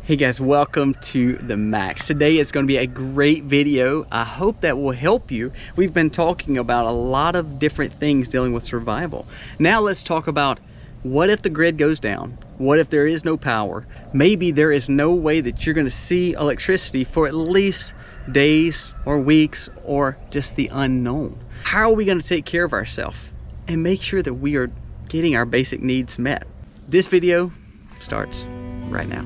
Hey guys, welcome to the Max. Today is going to be a great video. I hope that will help you. We've been talking about a lot of different things dealing with survival. Now let's talk about what if the grid goes down? What if there is no power? Maybe there is no way that you're going to see electricity for at least days or weeks or just the unknown. How are we going to take care of ourselves and make sure that we are getting our basic needs met? This video starts right now.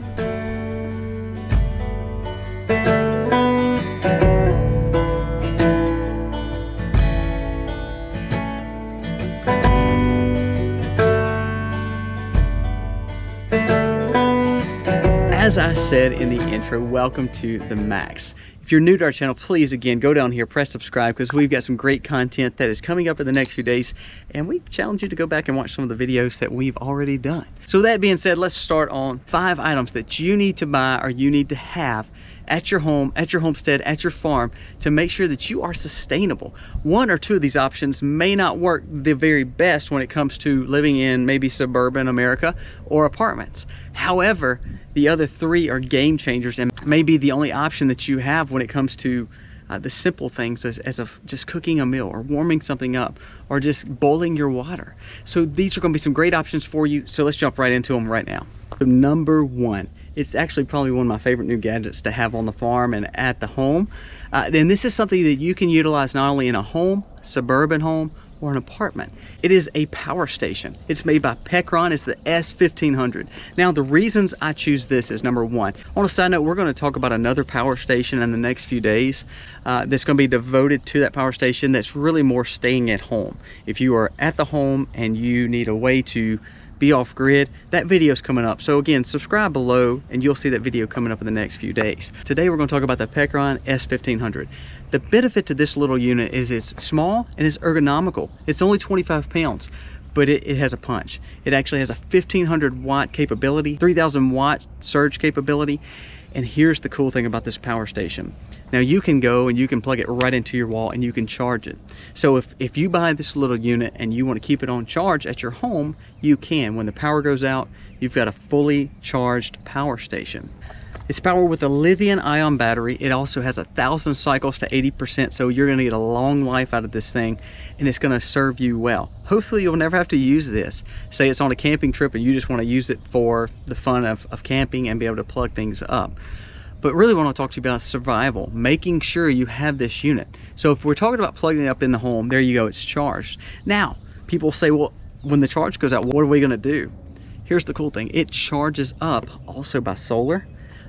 As I said in the intro, welcome to the Max. If you're new to our channel, please again go down here, press subscribe, because we've got some great content that is coming up in the next few days, and we challenge you to go back and watch some of the videos that we've already done. So that being said, let's start on 5 items that you need to buy or you need to have at your home, at your homestead, at your farm to make sure that you are sustainable. 1 or 2 of these options may not work the very best when it comes to living in maybe suburban America or apartments. However, the other 3 are game changers and maybe the only option that you have when it comes to the simple things as of just cooking a meal or warming something up or just boiling your water. So these are going to be some great options for you. So let's jump right into them right now. So number 1. It's actually probably one of my favorite new gadgets to have on the farm and at the home. And this is something that you can utilize not only in a home, suburban home, or an apartment. It is a power station. It's made by Pecron. It's the S1500. Now, the reasons I choose this is number 1. On a side note, we're going to talk about another power station in the next few days that's going to be devoted to that power station that's really more staying at home. If you are at the home and you need a way to be off grid, that video is coming up. So again, subscribe below and you'll see that video coming up in the next few days. Today we're going to talk about the Pecron S1500. The benefit to this little unit is it's small and it's ergonomical. It's only 25 pounds, but it has a punch. It actually has a 1500 watt capability, 3000 watt surge capability. And here's the cool thing about this power station. Now you can go and you can plug it right into your wall and you can charge it. So if you buy this little unit and you want to keep it on charge at your home, you can. When the power goes out, you've got a fully charged power station. It's powered with a lithium-ion battery. It also has 1,000 cycles to 80%, so you're going to get a long life out of this thing, and it's going to serve you well. Hopefully you'll never have to use this. Say it's on a camping trip and you just want to use it for the fun of camping and be able to plug things up. But really what I want to talk to you about is survival, making sure you have this unit. So if we're talking about plugging it up in the home, there you go, it's charged. Now, people say, well, when the charge goes out, what are we going to do? Here's the cool thing. It charges up also by solar,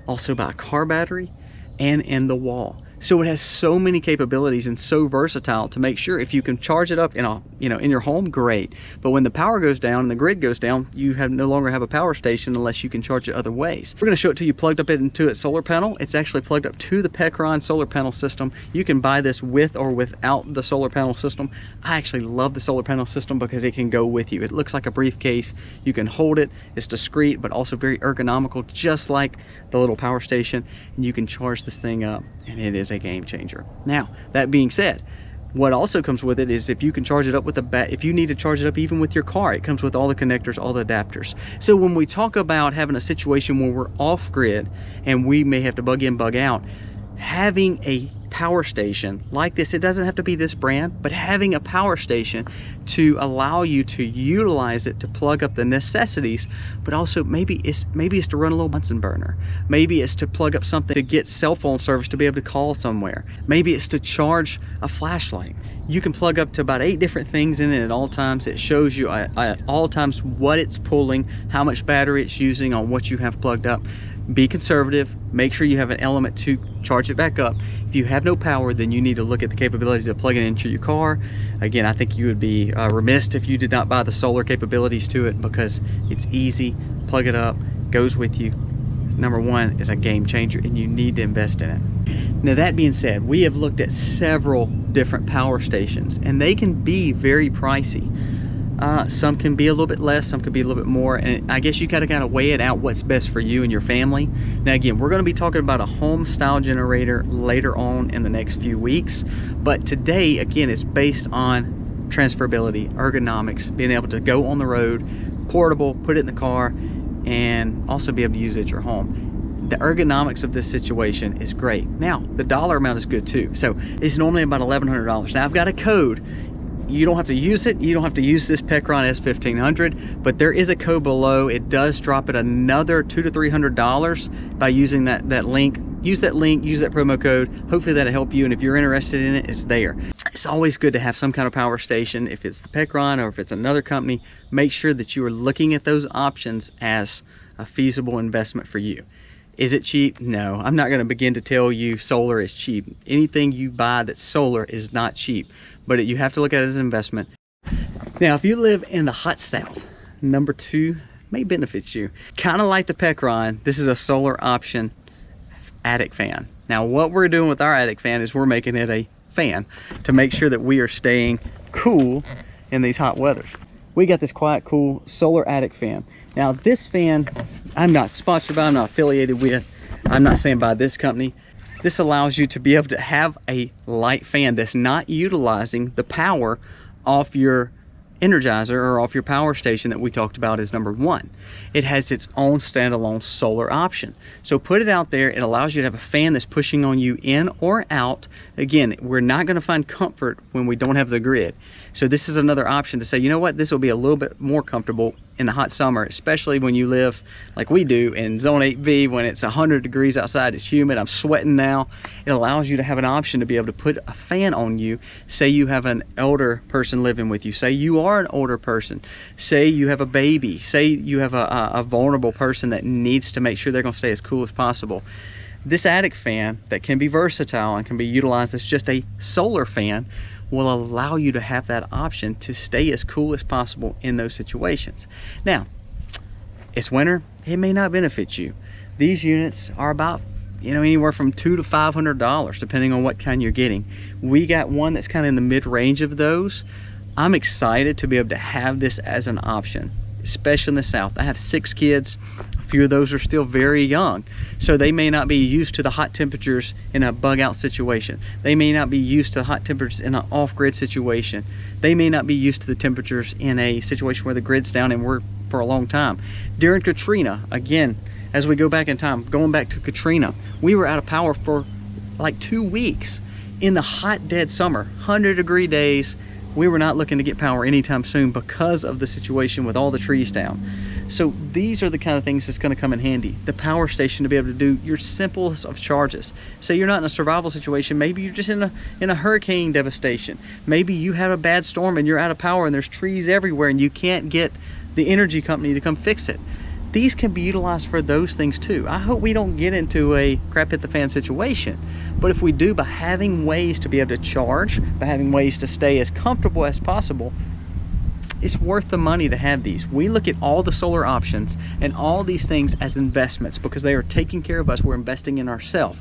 also by a car battery, and in the wall. So it has so many capabilities and so versatile to make sure if you can charge it up in in your home, great. But when the power goes down and the grid goes down, you no longer have a power station unless you can charge it other ways. We're going to show it to you plugged up into its solar panel. It's actually plugged up to the Pecron solar panel system. You can buy this with or without the solar panel system. I actually love the solar panel system because it can go with you. It looks like a briefcase. You can hold it. It's discreet, but also very ergonomical, just like the little power station. And you can charge this thing up, and it is a game changer. Now, that being said, what also comes with it is if you can charge it up with if you need to charge it up even with your car, it comes with all the connectors, all the adapters. So when we talk about having a situation where we're off grid and we may have to bug in, bug out, having a power station like this, it doesn't have to be this brand, but having a power station to allow you to utilize it to plug up the necessities, but also maybe it's to run a little Bunsen burner, maybe it's to plug up something to get cell phone service to be able to call somewhere, maybe it's to charge a flashlight. You can plug up to about 8 different things in it at all times. It shows you at all times what it's pulling, how much battery it's using on what you have plugged up. Be conservative, make sure you have an element to charge it back up. If you have no power, then you need to look at the capabilities of plugging it into your car. Again, I think you would be remiss if you did not buy the solar capabilities to it, because it's easy, plug it up, goes with you. Number 1 is a game changer and you need to invest in it. Now that being said, we have looked at several different power stations and they can be very pricey. Some can be a little bit less, some can be a little bit more, and I guess you gotta kind of weigh it out what's best for you and your family. Now again, we're going to be talking about a home style generator later on in the next few weeks, but today again it's based on transferability, ergonomics, being able to go on the road, portable, put it in the car, and also be able to use it at your home. The ergonomics of this situation is great. Now, the dollar amount is good too. So it's normally about $1,100. Now I've got a code. You don't have to use it. You don't have to use this Pecron S1500, but there is a code below. It does drop it another $200 to $300 by using that link. Use that link, use that promo code. Hopefully that'll help you. And if you're interested in it, it's there. It's always good to have some kind of power station. If it's the Pecron or if it's another company, make sure that you are looking at those options as a feasible investment for you. Is it cheap? No, I'm not going to begin to tell you solar is cheap. Anything you buy that's solar is not cheap, but you have to look at it as an investment. Now, if you live in the hot south, number 2 may benefit you. Kind of like the Pecron, this is a solar option attic fan. Now, what we're doing with our attic fan is we're making it a fan to make sure that we are staying cool in these hot weathers. We got this quiet, cool solar attic fan. Now, this fan, I'm not sponsored by, I'm not affiliated with, I'm not saying by this company. This allows you to be able to have a light fan that's not utilizing the power off your Energizer or off your power station that we talked about as number 1. It has its own standalone solar option. So put it out there. It allows you to have a fan that's pushing on you in or out. Again, we're not going to find comfort when we don't have the grid. So this is another option to say, you know what, this will be a little bit more comfortable in the hot summer, especially when you live like we do in zone 8B when it's 100 degrees outside, it's humid, I'm sweating now. It allows you to have an option to be able to put a fan on you. Say you have an elder person living with you. Say you are an older person. Say you have a baby. Say you have a vulnerable person that needs to make sure they're going to stay as cool as possible. This attic fan that can be versatile and can be utilized as just a solar fan will allow you to have that option to stay as cool as possible in those situations. Now, it's winter, it may not benefit you. These units are about, you know, anywhere from $200 to $500 depending on what kind you're getting. We got one that's kind of in the mid-range of those. I'm excited to be able to have this as an option, especially in the South. I have 6 kids. A few of those are still very young, so they may not be used to the hot temperatures in a bug out situation. They may not be used to hot temperatures in an off-grid situation. They may not be used to the temperatures in a situation where the grid's down and we're for a long time. During Katrina, again, as we go back in time, going back to Katrina, we were out of power for like 2 weeks in the hot, dead summer, 100-degree days. We were not looking to get power anytime soon because of the situation with all the trees down. So these are the kind of things that's going to come in handy. The power station to be able to do your simplest of charges. Say you're not in a survival situation, maybe you're just in a hurricane devastation. Maybe you have a bad storm and you're out of power and there's trees everywhere and you can't get the energy company to come fix it. These can be utilized for those things too. I hope we don't get into a crap hit the fan situation, but if we do, by having ways to be able to charge, by having ways to stay as comfortable as possible, it's worth the money to have these. We look at all the solar options and all these things as investments because they are taking care of us. We're investing in ourselves.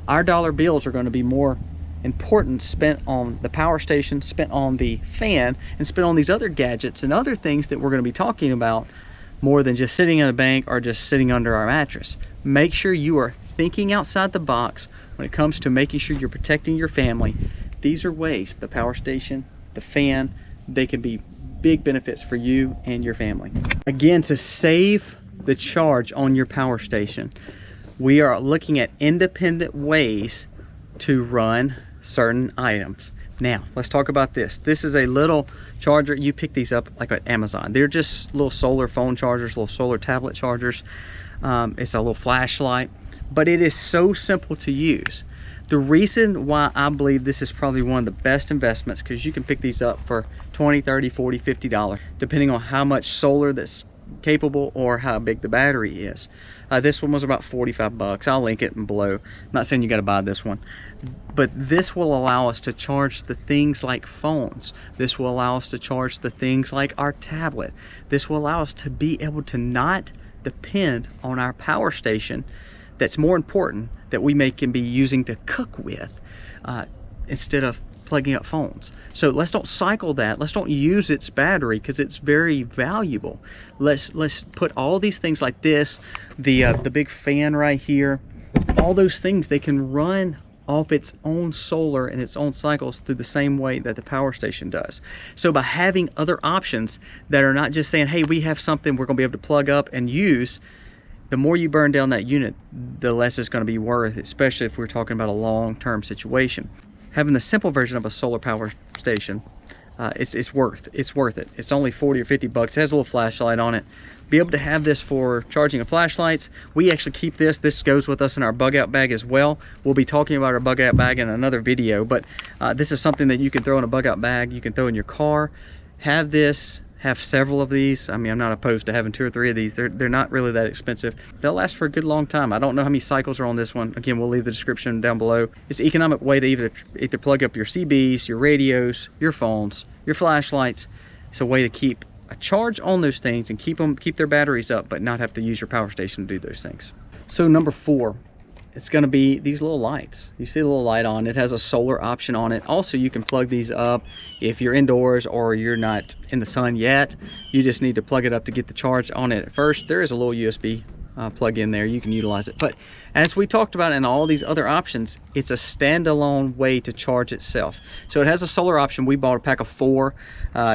Our dollar bills are going to be more important spent on the power station, spent on the fan, and spent on these other gadgets and other things that we're going to be talking about more than just sitting in a bank or just sitting under our mattress. Make sure you are thinking outside the box when it comes to making sure you're protecting your family. These are ways, the power station, the fan, they can be big benefits for you and your family. Again, to save the charge on your power station, we are looking at independent ways to run certain items. Now, let's talk about this. This is a little charger. You pick these up like at Amazon. They're just little solar phone chargers, little solar tablet chargers. It's a little flashlight, but it is so simple to use. The reason why I believe this is probably one of the best investments, because you can pick these up for $20, $30, $40, $50, depending on how much solar that's capable or how big the battery is. This one was about 45 bucks. I'll link it below. I'm not saying you got to buy this one, but this will allow us to charge the things like phones. This will allow us to charge the things like our tablet. This will allow us to be able to not depend on our power station that's more important that we can be using to cook with instead of plugging up phones. So let's don't cycle that. Let's don't use its battery because it's very valuable. Let's put all these things like this, the big fan right here, all those things, they can run off its own solar and its own cycles through the same way that the power station does. So by having other options that are not just saying, hey, we have something we're going to be able to plug up and use, the more you burn down that unit, the less it's going to be worth, especially if we're talking about a long-term situation. Having the simple version of a solar power station, it's worth it. It's only 40 or 50 bucks. It has a little flashlight on it. Be able to have this for charging of flashlights. We actually keep this. This goes with us in our bug out bag as well. We'll be talking about our bug out bag in another video, but this is something that you can throw in a bug out bag. You can throw in your car. Have this. Have several of these. I mean, I'm not opposed to having 2 or 3 of these. They're not really that expensive. They'll last for a good long time. I don't know how many cycles are on this one. Again, we'll leave the description down below. It's an economic way to either plug up your CBs, your radios, your phones, your flashlights. It's a way to keep a charge on those things and keep their batteries up, but not have to use your power station to do those things. So number 4, it's going to be these little lights. You see the little light on it. Has a solar option on it. Also, you can plug these up if you're indoors or you're not in the sun yet. You just need to plug it up to get the charge on it at first. There is a little USB plug in there. You can utilize it. But as we talked about in all these other options, it's a standalone way to charge itself. So it has a solar option. We bought a pack of 4.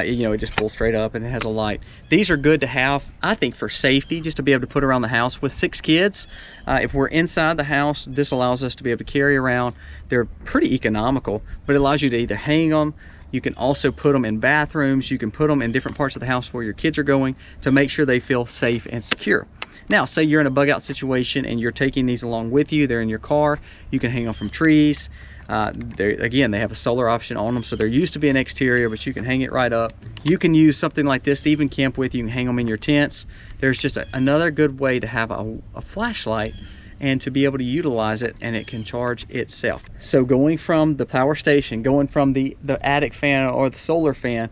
You know, it just pulls straight up and it has a light. These are good to have, I think, for safety, just to be able to put around the house. With 6 kids, if we're inside the house, this allows us to be able to carry around. They're pretty economical, but it allows you to either hang them. You can also put them in bathrooms. You can put them in different parts of the house where your kids are going to make sure they feel safe and secure. Now, say you're in a bug out situation and you're taking these along with you. They're in your car. You can hang them from trees. Again, they have a solar option on them, so they're used to be an exterior, but you can hang it right up. You can use something like this to even camp with. You can hang them in your tents. There's just another good way to have a flashlight and to be able to utilize it, and it can charge itself. So going from the power station, going from the attic fan or the solar fan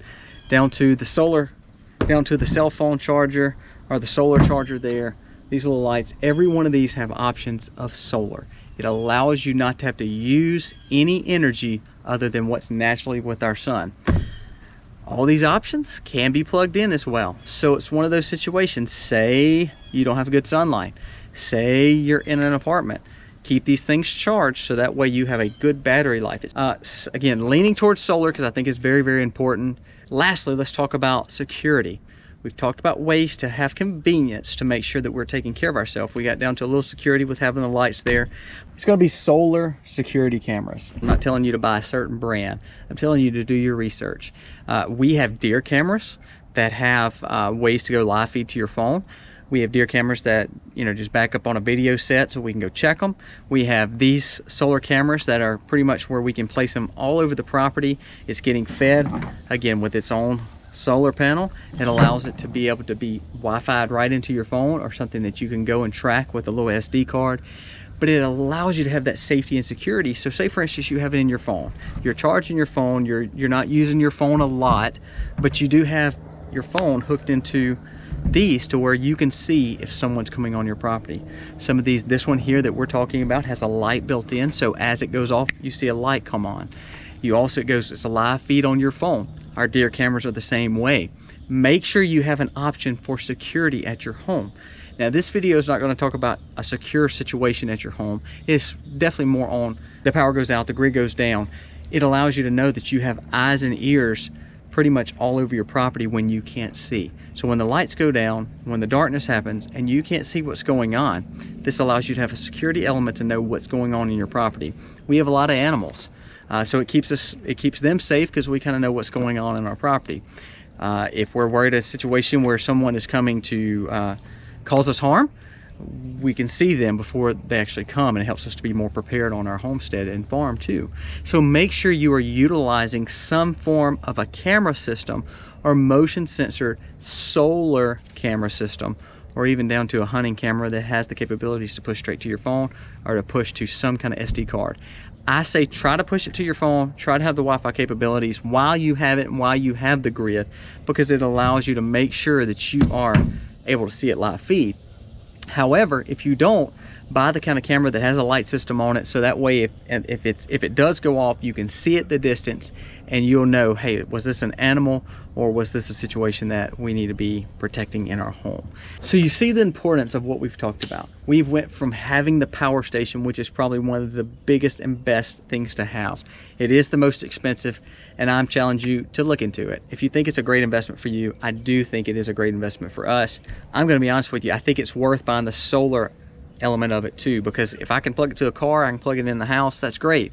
down to the cell phone charger or the solar charger there, these little lights, every one of these have options of solar. It allows you not to have to use any energy other than what's naturally with our sun. All these options can be plugged in as well. So it's one of those situations, say you don't have good sunlight, say you're in an apartment, keep these things charged so that way you have a good battery life. Again, leaning towards solar because I think it's very, very important. Lastly, let's talk about security. We've talked about ways to have convenience to make sure that we're taking care of ourselves. We got down to a little security with having the lights there. It's going to be solar security cameras. I'm not telling you to buy a certain brand. I'm telling you to do your research. We have deer cameras that have ways to go live feed to your phone. We have deer cameras that, you know, just back up on a video set so we can go check them. We have these solar cameras that are pretty much where we can place them all over the property. It's getting fed, again, with its own solar panel. It allows it to be able to be Wi-Fi'd right into your phone or something that you can go and track with a little SD card. But it allows you to have that safety and security. So say for instance you have it in your phone. You're charging your phone, you're not using your phone a lot, but you do have your phone hooked into these to where you can see if someone's coming on your property. Some of these, this one here that we're talking about has a light built in, so as it goes off you see a light come on. You also, it's a live feed on your phone. Our deer cameras are the same way. Make sure you have an option for security at your home. Now this video is not going to talk about a secure situation at your home. It's definitely more on the power goes out, the grid goes down. It allows you to know that you have eyes and ears pretty much all over your property when you can't see. So when the lights go down, when the darkness happens and you can't see what's going on, this allows you to have a security element to know what's going on in your property. We have a lot of animals. So it keeps them safe because we kind of know what's going on in our property. If we're worried a situation where someone is coming to cause us harm, we can see them before they actually come, and it helps us to be more prepared on our homestead and farm too. So make sure you are utilizing some form of a camera system or motion sensor solar camera system, or even down to a hunting camera that has the capabilities to push straight to your phone or to push to some kind of SD card. I say try to push it to your phone, try to have the Wi-Fi capabilities while you have it and while you have the grid, because it allows you to make sure that you are able to see it live feed. However, if you don't, buy the kind of camera that has a light system on it, so that way if it does go off, you can see it the distance and you'll know, hey, was this an animal or was this a situation that we need to be protecting in our home? So you see the importance of what we've talked about. We've went from having the power station, which is probably one of the biggest and best things to have. It is the most expensive. and I'm challenging you to look into it. If you think it's a great investment for you, I do think it is a great investment for us. I'm going to be honest with you, I think it's worth buying the solar element of it too, because if I can plug it to a car, I can plug it in the house, that's great.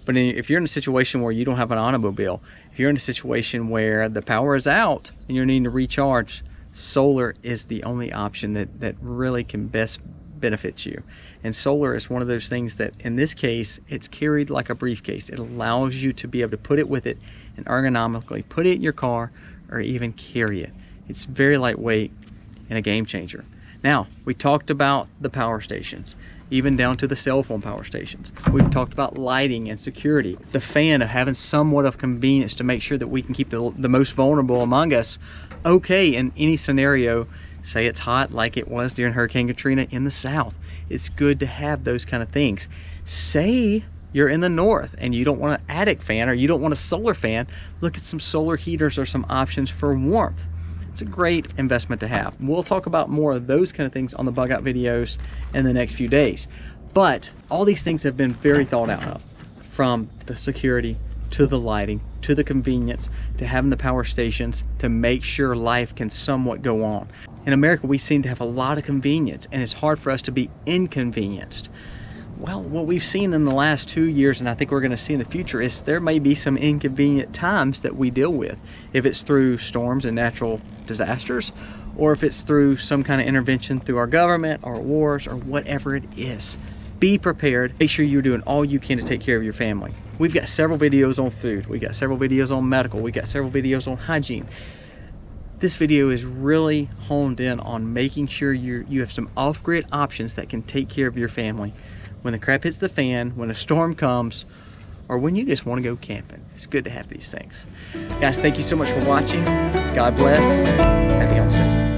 But if you're in a situation where you don't have an automobile, if you're in a situation where the power is out and you're needing to recharge, solar is the only option that really can best benefit you. And solar is one of those things that, in this case, it's carried like a briefcase. It allows you to be able to put it with it and ergonomically put it in your car or even carry it. It's very lightweight and a game changer. Now, we talked about the power stations, even down to the cell phone power stations. We've talked about lighting and security, the fan of having somewhat of convenience to make sure that we can keep the most vulnerable among us okay in any scenario. Say it's hot like it was during Hurricane Katrina in the South. It's good to have those kind of things. Say you're in the north and you don't want an attic fan or you don't want a solar fan, look at some solar heaters or some options for warmth. It's a great investment to have. We'll talk about more of those kind of things on the bug out videos in the next few days. But all these things have been very thought out of, from the security to the lighting to the convenience to having the power stations to make sure life can somewhat go on. In America, we seem to have a lot of convenience, and it's hard for us to be inconvenienced. Well, what we've seen in the last 2 years, and I think we're going to see in the future, is there may be some inconvenient times that we deal with. If it's through storms and natural disasters, or if it's through some kind of intervention through our government or wars or whatever it is. Be prepared. Make sure you're doing all you can to take care of your family. We've got several videos on food. We've got several videos on medical. We've got several videos on hygiene. This video is really honed in on making sure you have some off-grid options that can take care of your family when the crap hits the fan, when a storm comes, or when you just want to go camping. It's good to have these things. Guys, thank you so much for watching. God bless. Happy homesteading.